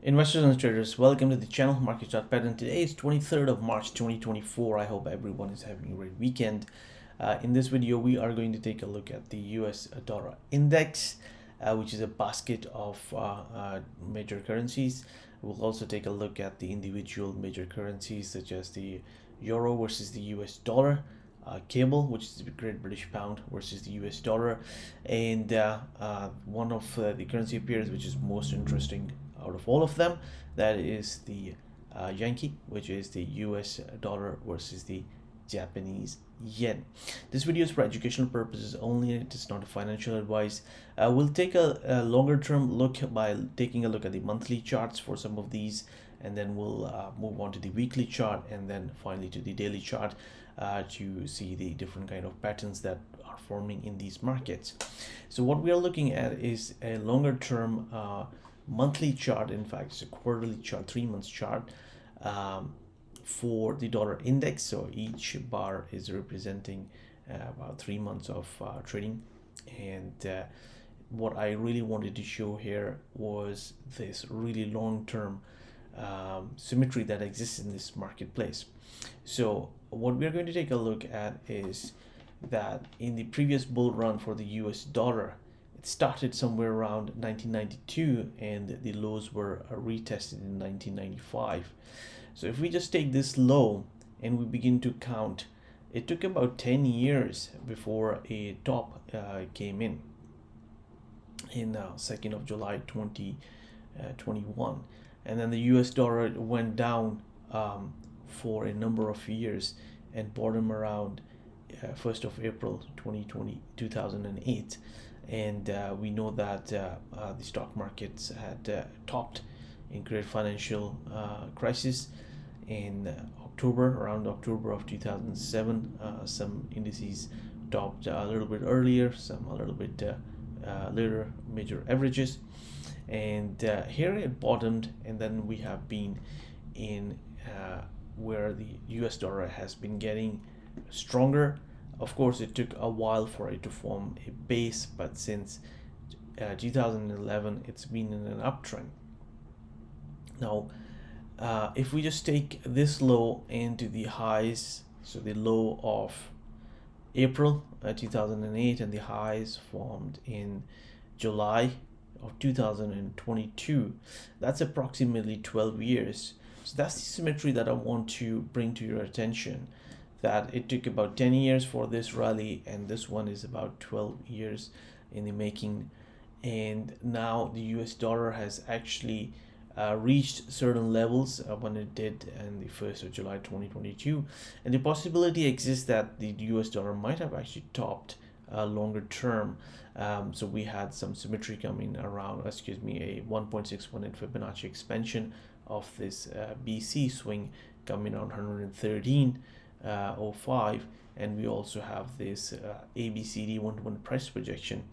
Investors and traders, welcome to the channel Market Chart Pattern. Today is 23rd of March 2024. I hope everyone is having a great weekend. In this video, we are going to take a look at the US dollar index, which is a basket of major currencies. We'll also take a look at the individual major currencies such as the euro versus the US dollar, cable, which is the Great British Pound versus the US dollar, and one of the currency pairs which is most interesting out of all of them, that is the Yankee, which is the US dollar versus the Japanese yen. This video is for educational purposes only. It is not a financial advice. We'll take a longer term look by taking a look at the monthly charts for some of these, and then we'll move on to the weekly chart, and then finally to the daily chart to see the different kind of patterns that are forming in these markets. So what we are looking at is a longer term monthly chart. In fact, it's a quarterly chart, 3 months chart for the dollar index. So each bar is representing about 3 months of trading. And what I really wanted to show here was this really long-term symmetry that exists in this marketplace. So what we're going to take a look at is that in the previous bull run for the US dollar, it started somewhere around 1992 and the lows were retested in 1995. So if we just take this low and we begin to count, it took about 10 years before a top came in 2nd of July 2021, and then the US dollar went down for a number of years and bottom around 1st of April 2008. And we know that the stock markets had topped in great financial crisis in around October of 2007. Some indices topped a little bit earlier, some a little bit later, major averages, and here it bottomed, and then we have been in where the US dollar has been getting stronger. Of course, it took a while for it to form a base, but since 2011, it's been in an uptrend. Now, if we just take this low into the highs, so the low of April 2008 and the highs formed in July of 2022, that's approximately 12 years. So that's the symmetry that I want to bring to your attention, that it took about 10 years for this rally, and this one is about 12 years in the making. And now the US dollar has actually reached certain levels when it did in the 1st of July 2022, and the possibility exists that the US dollar might have actually topped longer term. So we had some symmetry coming around, a 1.618 Fibonacci expansion of this BC swing coming on 113.05, and we also have this ABCD one-to-one price projection,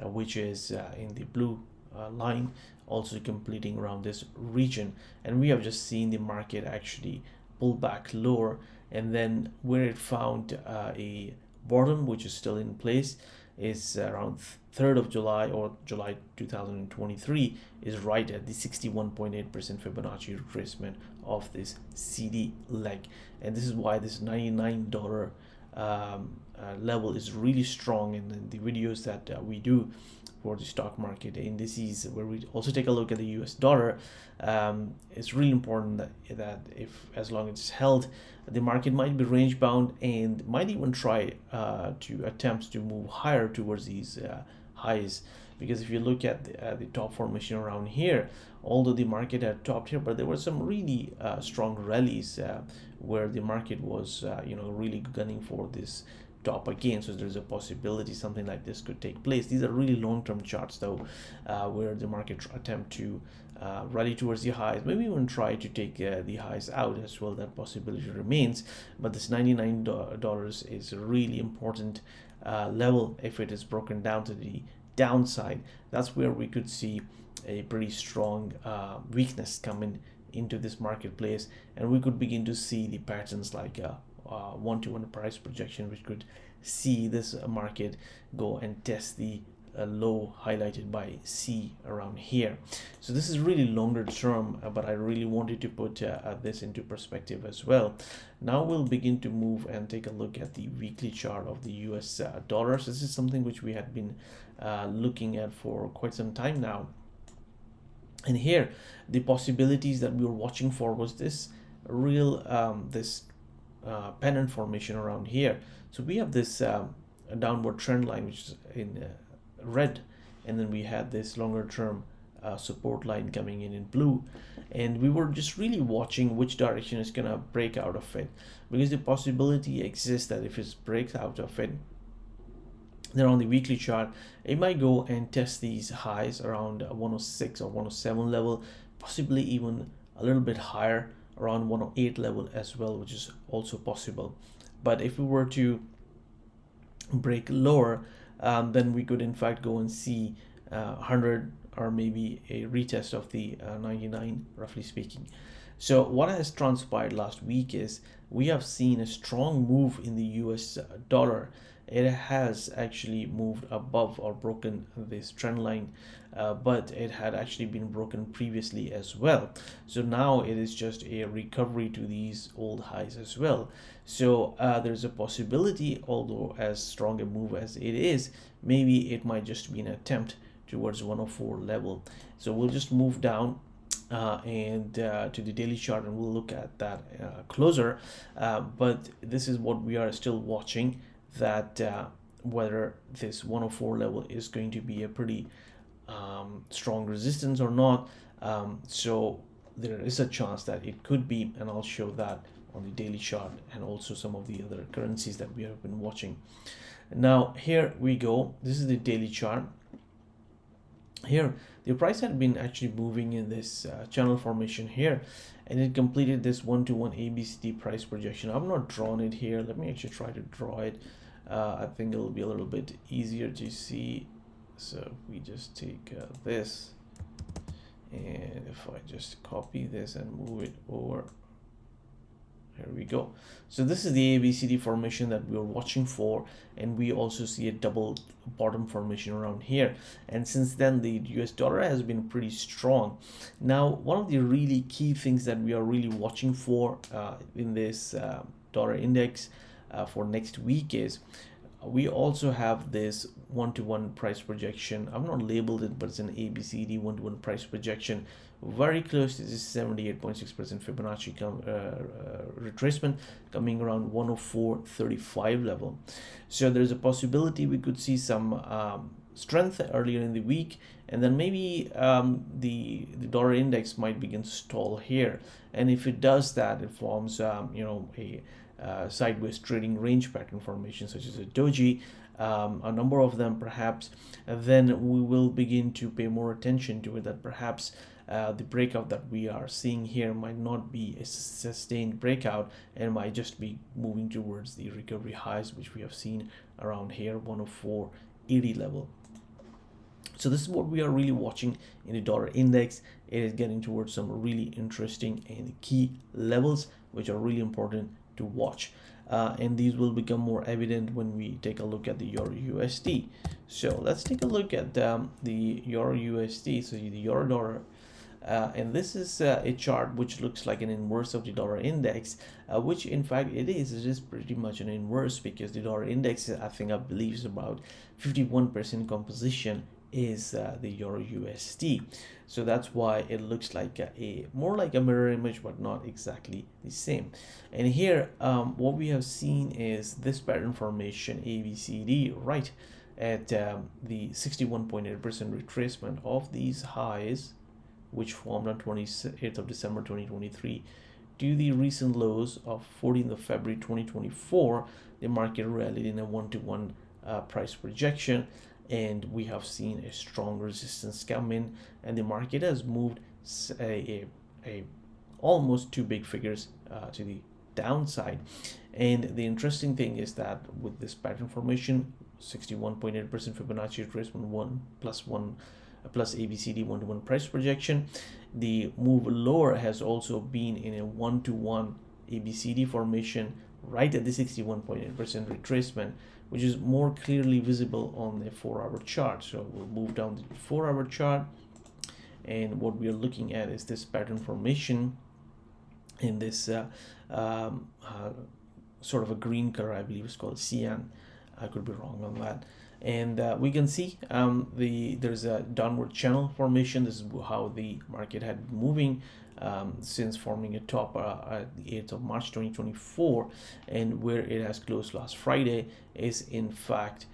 which is in the blue line, also completing around this region. And we have just seen the market actually pull back lower, and then where it found a bottom, which is still in place, is around 3rd of July or July 2023, is right at the 61.8% Fibonacci retracement of this CD leg. And this is why this $99 level is really strong. And then the videos that we do for the stock market indices, where we also take a look at the US dollar, it's really important that if, as long as it's held, the market might be range bound and might even try to attempt to move higher towards these highs. Because if you look at the top formation around here, although the market had topped here, but there were some really strong rallies where the market was really gunning for this top again. So there's a possibility something like this could take place. These are really long-term charts though, where the market attempt to rally towards the highs, maybe even try to take the highs out as well. That possibility remains, but this $99 is a really important level. If it is broken down to the downside, that's where we could see a pretty strong weakness coming into this marketplace, and we could begin to see the patterns like one-to-one price projection, which could see this market go and test the low highlighted by C around here. So this is really longer term, but I really wanted to put this into perspective as well. Now we'll begin to move and take a look at the weekly chart of the US dollars. This is something which we had been looking at for quite some time now. And here, the possibilities that we were watching for was this real pennant formation around here. So we have this downward trend line, which is in red, and then we had this longer term support line coming in blue, and we were just really watching which direction is gonna break out of it, because the possibility exists that if it breaks out of it, then on the weekly chart it might go and test these highs around 106 or 107 level, possibly even a little bit higher around 108 level as well, which is also possible. But if we were to break lower, then we could in fact go and see 100 or maybe a retest of the 99, roughly speaking. So what has transpired last week is we have seen a strong move in the US dollar. It has actually moved above or broken this trend line, but it had actually been broken previously as well. So now it is just a recovery to these old highs as well. So there's a possibility, although as strong a move as it is, maybe it might just be an attempt towards 104 level. So we'll just move down and to the daily chart, and we'll look at that closer. But this is what we are still watching, that whether this 104 level is going to be a pretty strong resistance or not. So there is a chance that it could be, and I'll show that on the daily chart and also some of the other currencies that we have been watching. Now here we go. This is the daily chart. Here the price had been actually moving in this channel formation here, and it completed this 1-to-1 ABCD price projection. I've not drawn it here. Let me actually try to draw it. I think it'll be a little bit easier to see. So we just take this, and if I just copy this and move it over, here we go. So this is the ABCD formation that we were watching for, and we also see a double bottom formation around here. And since then, the US dollar has been pretty strong. Now, one of the really key things that we are really watching for in this dollar index for next week is we also have this 1-to-1 price projection. I've not labeled it, but it's an ABCD 1-to-1 price projection, very close to this 78.6% Fibonacci retracement, coming around 104.35 level. So there's a possibility we could see some strength earlier in the week, and then maybe the dollar index might begin to stall here. And if it does that, it forms a sideways trading range pattern formation, such as a doji, a number of them perhaps, then we will begin to pay more attention to it, that perhaps the breakout that we are seeing here might not be a sustained breakout and might just be moving towards the recovery highs, which we have seen around here, 104.80 level. So this is what we are really watching in the dollar index. It is getting towards some really interesting and key levels, which are really important to watch, and these will become more evident when we take a look at the Euro USD. So let's take a look at the Euro USD, so the Euro dollar, and this is a chart which looks like an inverse of the dollar index, which in fact it is pretty much an inverse, because the dollar index, I believe is about 51% composition is the Euro USD. So that's why it looks like a more like a mirror image, but not exactly the same. And here what we have seen is this pattern formation ABCD right at the 61.8% retracement of these highs, which formed on 28th of December 2023 to the recent lows of 14th of February 2024. The market rallied in a 1-to-1 price projection, and we have seen a strong resistance come in, and the market has moved almost two big figures to the downside. And the interesting thing is that with this pattern formation, 61.8% Fibonacci retracement, plus ABCD 1-to-1 price projection, the move lower has also been in a 1-to-1 ABCD formation right at the 61.8% retracement, which is more clearly visible on the 4-hour chart. So we'll move down to the 4-hour chart, and what we are looking at is this pattern formation in this sort of a green color, I believe it's called cyan. I could be wrong on that. And we can see there's a downward channel formation. This is how the market had been moving since forming a top at the 8th of March 2024, and where it has closed last Friday is in fact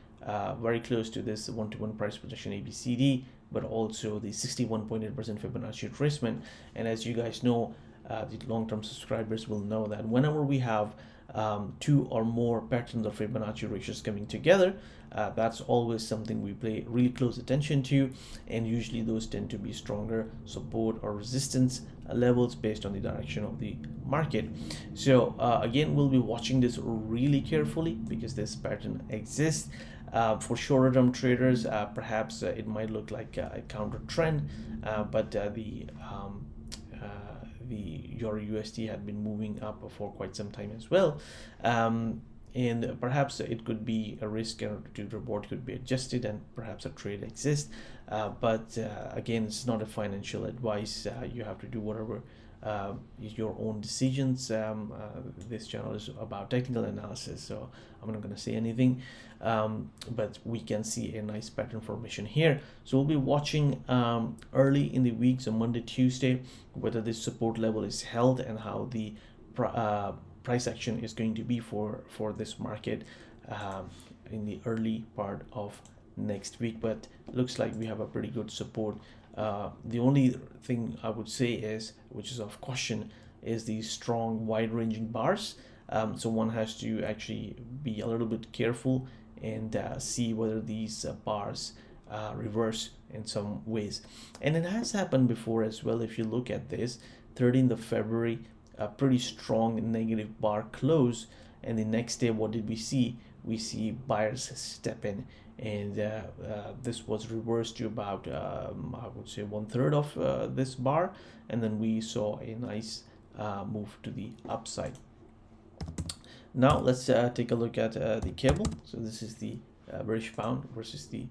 very close to this one-to-one price projection ABCD, but also the 61.8% Fibonacci retracement. And as you guys know, the long-term subscribers will know that whenever we have two or more patterns of Fibonacci ratios coming together, that's always something we pay really close attention to, and usually those tend to be stronger support or resistance levels based on the direction of the market. So again, we'll be watching this really carefully because this pattern exists. For shorter term traders, perhaps it might look like a counter trend, but the EURUSD had been moving up for quite some time as well, and perhaps it could be a risk to reward could be adjusted, and perhaps a trade exists, but again, it's not a financial advice. You have to do whatever is your own decisions. This channel is about technical analysis, so I'm not going to say anything, but we can see a nice pattern formation here. So we'll be watching early in the week, so Monday, Tuesday, whether this support level is held and how the price action is going to be for this market in the early part of next week. But looks like we have a pretty good support. The only thing I would say is, which is of caution, is these strong wide-ranging bars. So one has to actually be a little bit careful and see whether these bars reverse in some ways. And it has happened before as well. If you look at this 13th of February, a pretty strong negative bar close, and the next day what did we see? We see buyers step in, and this was reversed to about I would say 1/3 of this bar, and then we saw a nice move to the upside. Now let's take a look at the cable. So this is the British pound versus the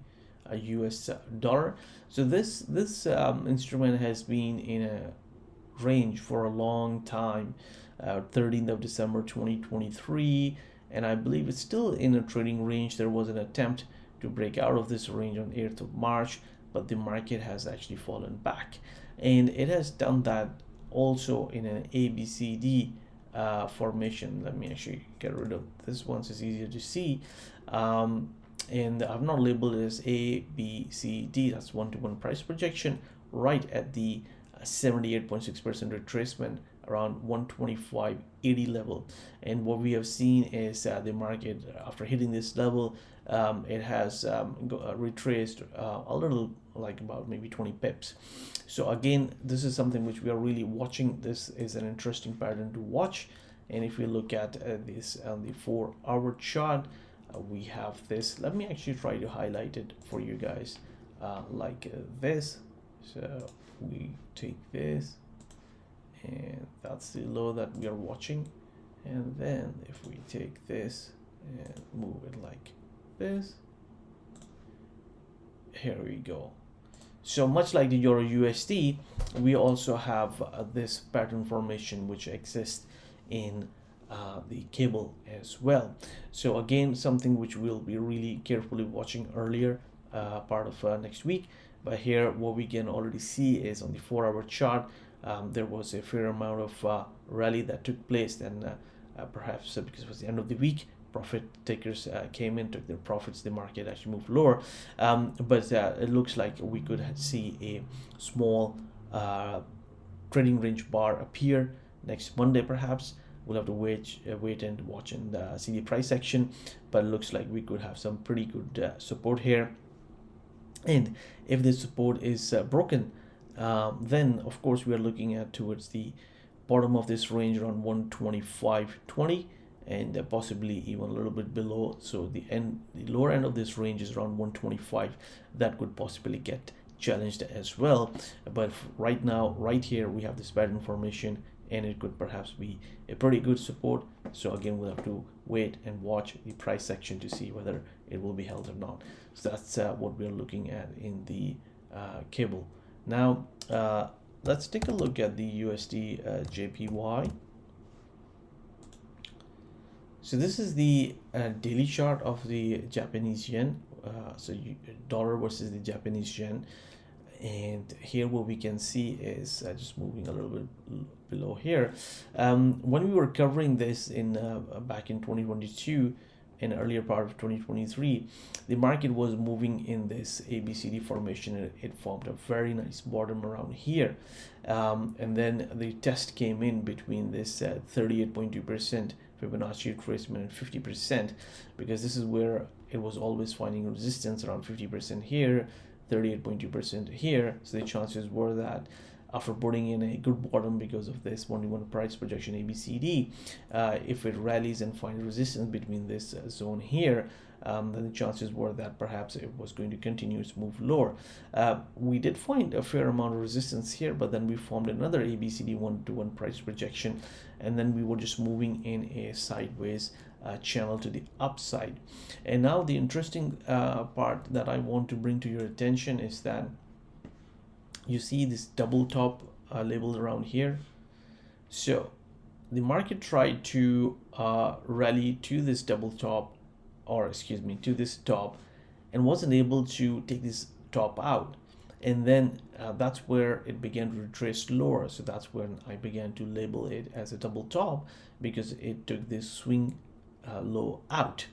US dollar. So this instrument has been in a range for a long time, 13th of December 2023, and I believe it's still in a trading range. There was an attempt to break out of this range on 8th of March, but the market has actually fallen back, and it has done that also in an ABCD formation. Let me actually get rid of this one so it's easier to see, and I've not labeled it as ABCD. That's one-to-one price projection right at the 78.6% retracement around 125.80 level. And what we have seen is the market, after hitting this level, it has retraced a little, like about maybe 20 pips. So again, this is something which we are really watching. This is an interesting pattern to watch. And if we look at this on the 4-hour chart, we have this. Let me actually try to highlight it for you guys like this. So we take this, and that's the low that we are watching, and then if we take this and move it like this, here we go. So much like the Euro USD, we also have this pattern formation which exists in the cable as well. So again, something which we'll be really carefully watching earlier part of next week. But here what we can already see is on the 4-hour chart, there was a fair amount of rally that took place, and perhaps because it was the end of the week, profit takers came in, took their profits, the market actually moved lower, but it looks like we could see a small trading range bar appear next Monday. Perhaps we'll have to wait and watch and see the price action, but it looks like we could have some pretty good support here. And if this support is broken, then of course we are looking at towards the bottom of this range around 125.20, and possibly even a little bit below. So the lower end of this range is around 125. That could possibly get challenged as well. But right now, right here, we have this pattern formation and it could perhaps be a pretty good support. So again, we'll have to wait and watch the price section to see whether it will be held or not. So that's what we're looking at in the cable. Now let's take a look at the USD JPY. So this is the daily chart of the Japanese yen. So dollar versus the Japanese yen. And here what we can see is just moving a little bit below here. When we were covering this in back in 2022 and earlier part of 2023, the market was moving in this ABCD formation, and it formed a very nice bottom around here. And then the test came in between this 38.2% Fibonacci retracement and 50%, because this is where it was always finding resistance around 50% here, 38.2% here. So the chances were that after putting in a good bottom because of this 1-to-1 price projection ABCD, if it rallies and finds resistance between this zone here, then the chances were that perhaps it was going to continue its move lower. We did find a fair amount of resistance here, but then we formed another ABCD 1-to-1 price projection, and then we were just moving in a sideways channel to the upside. And now the interesting part that I want to bring to your attention is that you see this double top labeled around here. So the market tried to rally to this double top, or excuse me, to this top, and wasn't able to take this top out. And then that's where it began to retrace lower. So that's when I began to label it as a double top, because it took this swing low out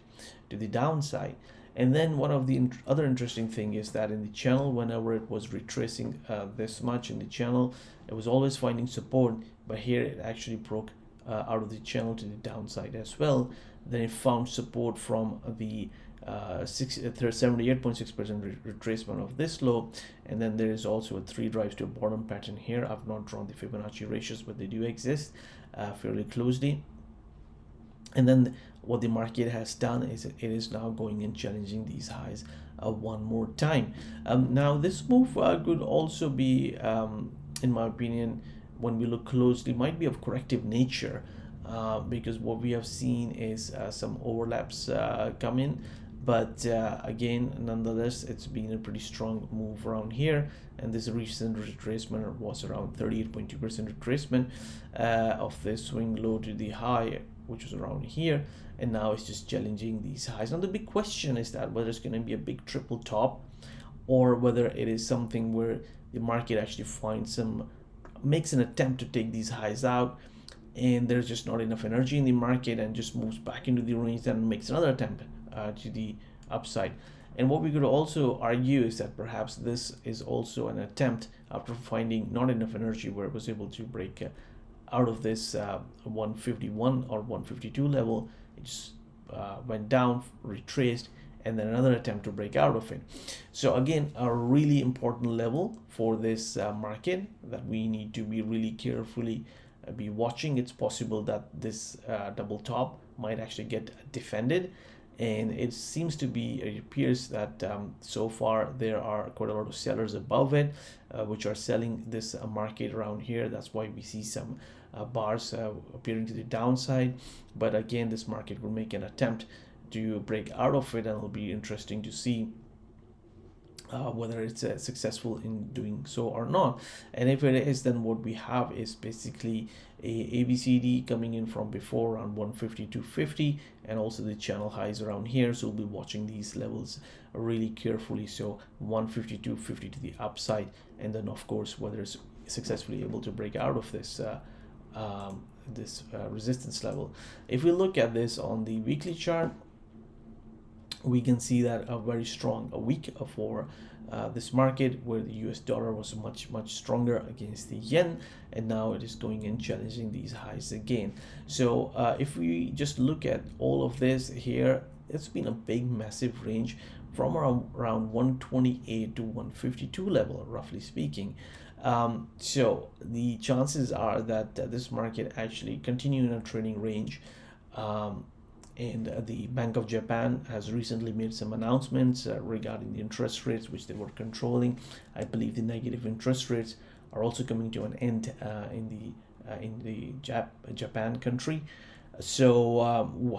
to the downside. And then one of the other interesting thing is that in the channel, whenever it was retracing this much in the channel, it was always finding support, but here it actually broke out of the channel to the downside as well. Then it found support from the 78.6% retracement of this low, and then there is also a 3 drives to a bottom pattern here. I've not drawn the Fibonacci ratios, but they do exist fairly closely. And then what the market has done is it is now going and challenging these highs one more time. Now this move could also be, in my opinion, when we look closely, might be of corrective nature, because what we have seen is some overlaps come in. But again, nonetheless, it's been a pretty strong move around here, and this recent retracement was around 38.2% retracement of the swing low to the high, which was around here, and now it's just challenging these highs. Now the big question is that whether it's going to be a big triple top, or whether it is something where the market actually makes an attempt to take these highs out, and there's just not enough energy in the market and just moves back into the range and makes another attempt to the upside. And what we could also argue is that perhaps this is also an attempt, after finding not enough energy, where it was able to break out of this 151 or 152 level. It just went down, retraced, and then another attempt to break out of it. So again, a really important level for this market that we need to be really carefully be watching. It's possible that this double top might actually get defended, and it seems to be, it appears that so far there are quite a lot of sellers above it, which are selling this market around here. That's why we see some bars appearing to the downside. But again, this market will make an attempt to break out of it, and it'll be interesting to see whether it's successful in doing so or not. And if it is, then what we have is basically a ABCD coming in from before around 150-250, and also the channel highs around here. So we'll be watching these levels really carefully. So 150-250 to the upside, and then of course whether it's successfully able to break out of this resistance level. If we look at this on the weekly chart, we can see that a very strong week for this market, where the US dollar was much stronger against the yen, and now it is going and challenging these highs again. So if we just look at all of this here, it's been a big massive range from around 128 to 152 level, roughly speaking. So the chances are that this market actually continue in a trading range. And the Bank of Japan has recently made some announcements regarding the interest rates, which they were controlling. I believe the negative interest rates are also coming to an end in the in the Japan country. So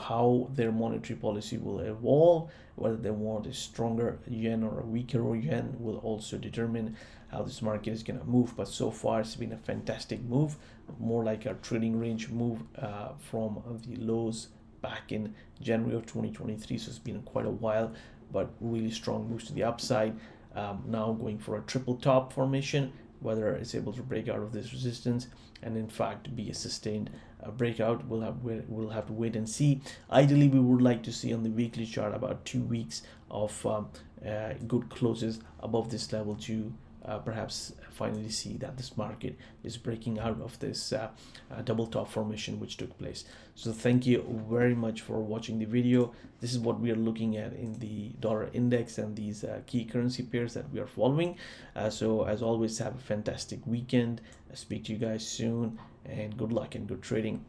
how their monetary policy will evolve, whether they want a stronger yen or a weaker yen, will also determine how this market is going to move. But so far it's been a fantastic move, more like a trading range move from the lows back in January of 2023. So it's been quite a while, but really strong moves to the upside. Now going for a triple top formation, whether it's able to break out of this resistance and in fact be a sustained breakout, we'll have to wait and see. Ideally, we would like to see on the weekly chart about 2 weeks of good closes above this level to perhaps finally see that this market is breaking out of this double top formation which took place. So thank you very much for watching the video. This is what we are looking at in the dollar index and these key currency pairs that we are following. So as always, have a fantastic weekend. I'll speak to you guys soon, and good luck and good trading.